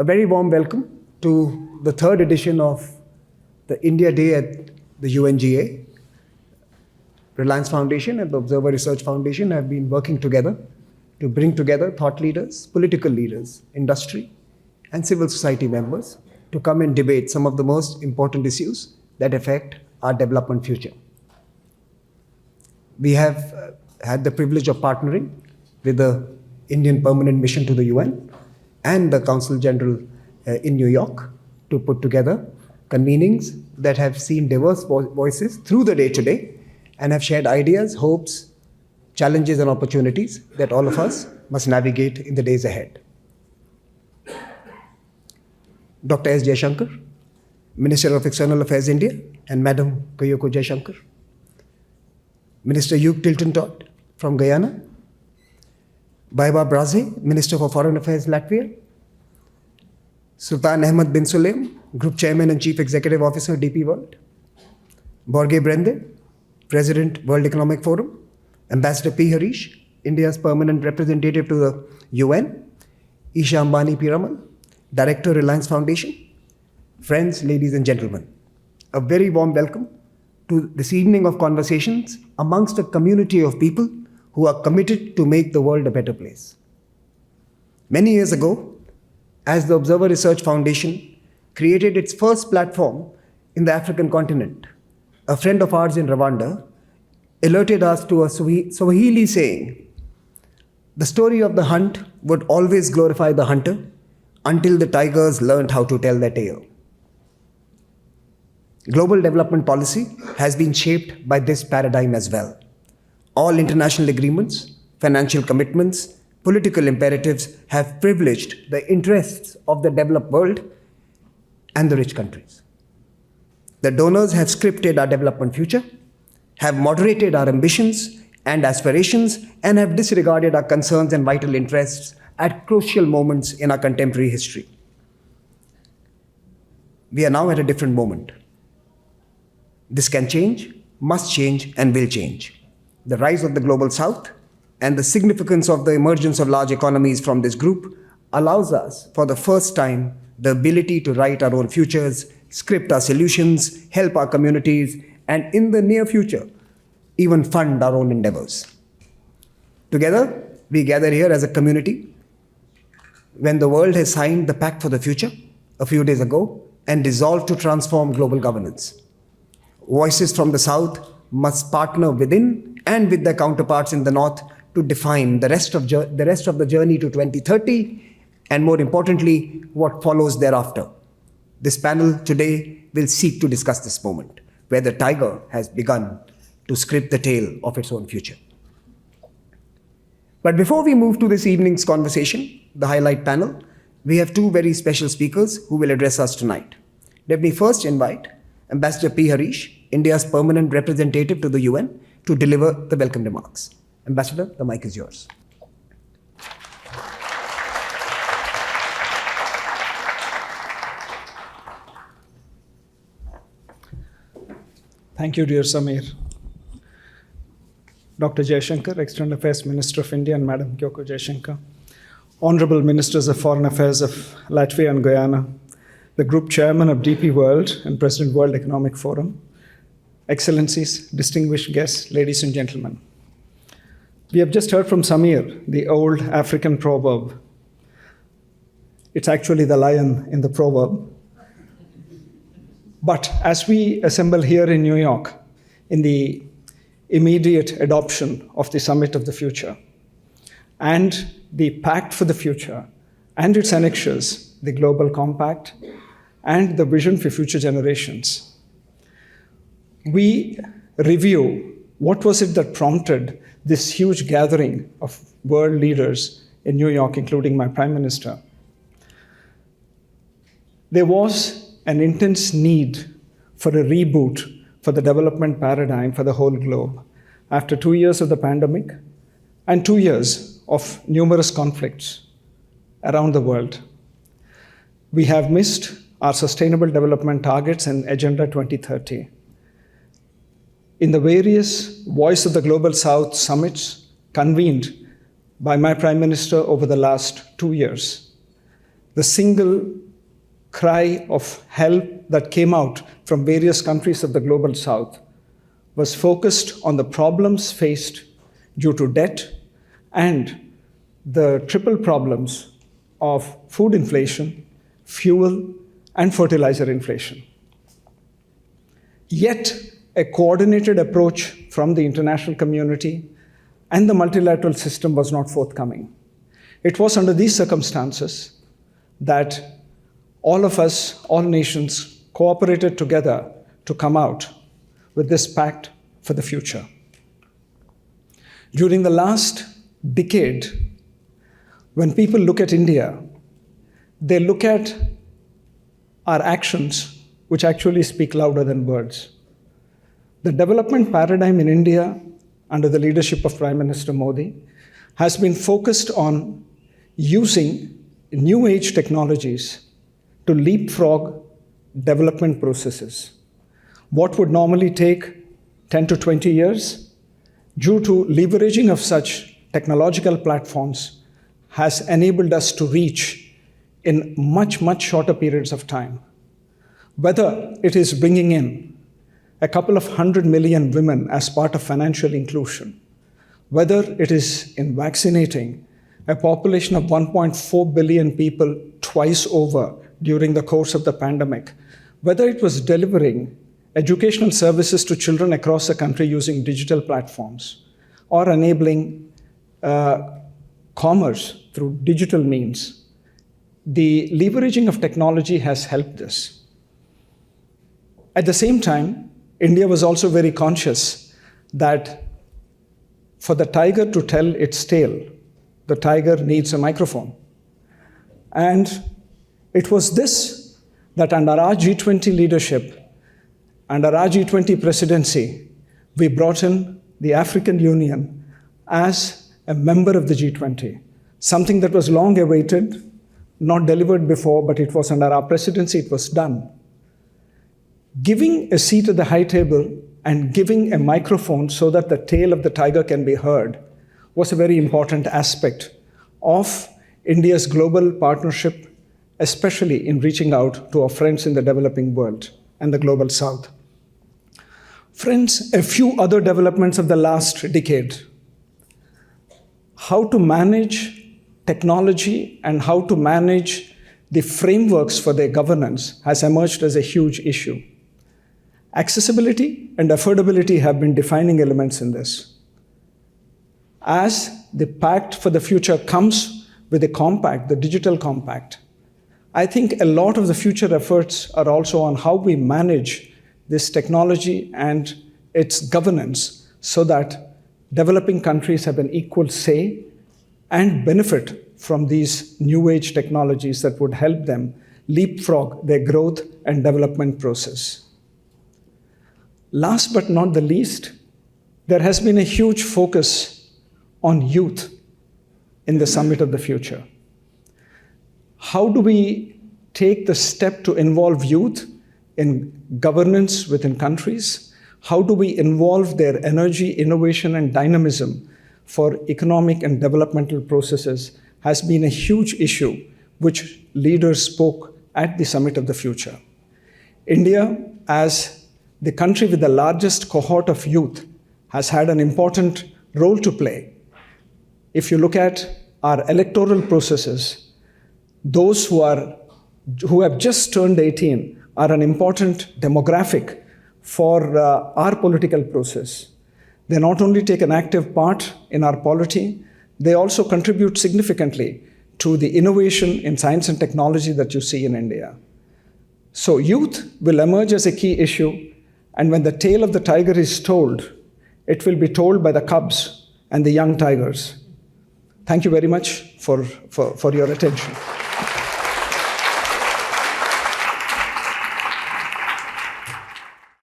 A very warm welcome to the third edition of the India Day at the UNGA. Reliance Foundation and the Observer Research Foundation have been working together to bring together thought leaders, political leaders, industry, and civil society members to come and debate some of the most important issues that affect our development future. We have had the privilege of partnering with the Indian Permanent Mission to the UN and the Council General in New York to put together convenings that have seen diverse voices through the day today and have shared ideas, hopes, challenges and opportunities that all of us must navigate in the days ahead. Dr. S. Jaishankar, Minister of External Affairs India, and Madam Kyoko Jaishankar. Minister Hugh Tilton Todd from Guyana. Baiba Braze, Minister for Foreign Affairs Latvia. Sultan Ahmed bin Sulaim, Group Chairman and Chief Executive Officer, DP World. Borge Brende, President, World Economic Forum. Ambassador P Harish, India's permanent representative to the UN. Isha Ambani Piramal, Director, Reliance Foundation. Friends, ladies and gentlemen, a very warm welcome to this evening of conversations amongst a community of people who are committed to make the world a better place. Many years ago, as the Observer Research Foundation created its first platform in the African continent, a friend of ours in Rwanda alerted us to a Swahili saying, "The story of the hunt would always glorify the hunter until the tigers learned how to tell their tale." Global development policy has been shaped by this paradigm as well. All international agreements, financial commitments, political imperatives have privileged the interests of the developed world and the rich countries. The donors have scripted our development future, have moderated our ambitions and aspirations, and have disregarded our concerns and vital interests at crucial moments in our contemporary history. We are now at a different moment. This can change, must change, and will change. The rise of the global south and the significance of the emergence of large economies from this group allows us, for the first time, the ability to write our own futures, script our solutions, help our communities, and in the near future, even fund our own endeavors. Together, we gather here as a community when the world has signed the Pact for the Future a few days ago and resolved to transform global governance. Voices from the South must partner within and with their counterparts in the North to define the rest of the journey to 2030, and more importantly, what follows thereafter. This panel today will seek to discuss this moment, where the tiger has begun to script the tale of its own future. But before we move to this evening's conversation, the highlight panel, we have two very special speakers who will address us tonight. Let me first invite Ambassador P Harish, India's permanent representative to the UN, to deliver the welcome remarks. Ambassador, the mic is yours. Thank you, dear Samir. Dr. Jaishankar, External Affairs Minister of India, and Madam Kyoko Jaishankar, Honorable Ministers of Foreign Affairs of Latvia and Guyana, the Group Chairman of DP World and President World Economic Forum, Excellencies, distinguished guests, ladies and gentlemen. We have just heard from Samir, the old African proverb. It's actually the lion in the proverb. But as we assemble here in New York in the immediate adoption of the Summit of the Future and the Pact for the Future and its annexures, the Global Compact and the Vision for Future Generations, we review what was it that prompted this huge gathering of world leaders in New York, including my Prime Minister. There was an intense need for a reboot for the development paradigm for the whole globe after 2 years of the pandemic and 2 years of numerous conflicts around the world. We have missed our Sustainable Development Targets and Agenda 2030. In the various Voice of the Global South summits convened by my Prime Minister over the last 2 years, the single cry of help that came out from various countries of the global south was focused on the problems faced due to debt and the triple problems of food inflation, fuel, and fertilizer inflation. Yet, a coordinated approach from the international community and the multilateral system was not forthcoming. It was under these circumstances that all of us, all nations, cooperated together to come out with this pact for the future. During the last decade, when people look at India, they look at our actions, which actually speak louder than words. The development paradigm in India, under the leadership of Prime Minister Modi, has been focused on using new age technologies to leapfrog development processes. What would normally take 10 to 20 years, due to leveraging of such technological platforms, has enabled us to reach in much, much shorter periods of time. Whether it is bringing in a couple of 100 million women as part of financial inclusion, whether it is in vaccinating a population of 1.4 billion people twice over during the course of the pandemic, whether it was delivering educational services to children across the country using digital platforms, or enabling commerce through digital means, the leveraging of technology has helped this. At the same time, India was also very conscious that for the tiger to tell its tale, the tiger needs a microphone. And it was this that under our G20 leadership, under our G20 presidency, we brought in the African Union as a member of the G20, something that was long awaited, not delivered before, but it was under our presidency, it was done. Giving a seat at the high table and giving a microphone so that the tail of the tiger can be heard was a very important aspect of India's global partnership, especially in reaching out to our friends in the developing world and the global south. Friends, a few other developments of the last decade. How to manage technology and how to manage the frameworks for their governance has emerged as a huge issue. Accessibility and affordability have been defining elements in this. As the Pact for the Future comes with a compact, the digital compact, I think a lot of the future efforts are also on how we manage this technology and its governance so that developing countries have an equal say and benefit from these new age technologies that would help them leapfrog their growth and development process. Last but not the least, there has been a huge focus on youth in the Summit of the Future. How do we take the step to involve youth in governance within countries? How do we involve their energy, innovation, and dynamism for economic and developmental processes has been a huge issue which leaders spoke at the Summit of the Future. India, as the country with the largest cohort of youth, has had an important role to play. If you look at our electoral processes, those who have just turned 18 are an important demographic for our political process. They not only take an active part in our polity, they also contribute significantly to the innovation in science and technology that you see in India. So youth will emerge as a key issue, and when the tale of the tiger is told, it will be told by the cubs and the young tigers. Thank you very much for your attention.